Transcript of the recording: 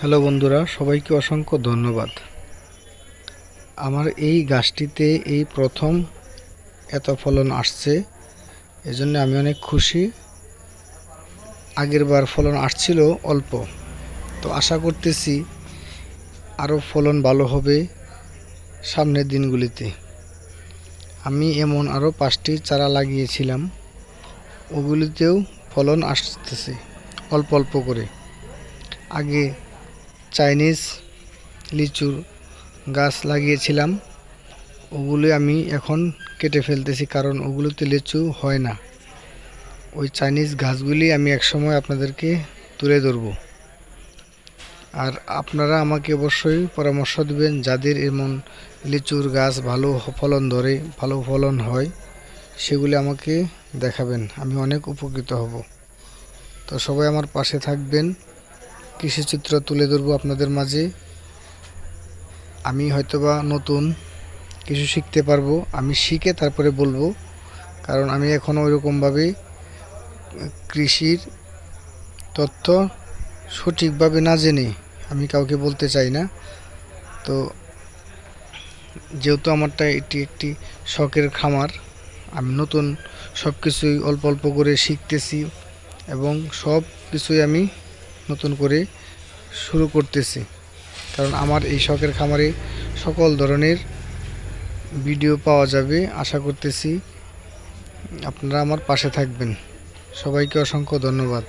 Hello বন্ধুরা, সবাইকে অসংখ্য ধন্যবাদ। আমার এই গাছটিতে এই প্রথম এত ফলন আসছে, এজন্য আমি অনেক খুশি। আগের বার ফলন আসছিল অল্প, তো আশা করতেছি আরও ফলন ভালো হবে সামনের দিনগুলিতে। আমি এমন আরও 5টি চারা লাগিয়েছিলাম, ওগুলিতেও ফলন আসতেছে অল্প অল্প করে। আগে চাইনিজ লিচুর গাছ লাগিয়েছিলাম, ওগুলি আমি এখন কেটে ফেলতেছি, কারণ ওগুলোতে লিচু হয় না। ওই চাইনিজ গাছগুলি আমি একসময় আপনাদেরকে তুলে ধরব। আর আপনারা আমাকে অবশ্যই পরামর্শ দেবেন, যাদের এমন লিচুর গাছ ভালো ফলন ধরে, ভালো ফলন হয়, সেগুলি আমাকে দেখাবেন, আমি অনেক উপকৃত হব। তো সবাই আমার পাশে থাকবেন, কৃষিচিত্র তুলে ধরব আপনাদের মাঝে। আমি হয়তোবা নতুন কিছু শিখতে পারবো, আমি শিখে তারপরে বলবো, কারণ আমি এখনও ওইরকমভাবে কৃষির তথ্য সঠিকভাবে না জেনে আমি কাউকে বলতে চাই না। তো যেহেতু আমারটা এটি একটি শখের খামার, আমি নতুন সব কিছুই অল্প অল্প করে শিখতেছি এবং সব কিছুই আমি নতুন করে শুরু করতেছি, কারণ আমার এই শখের খামারে সকল ধরনের ভিডিও পাওয়া যাবে। আশা করতেছি আপনারা আমার পাশে থাকবেন। সবাইকে অসংখ্য ধন্যবাদ।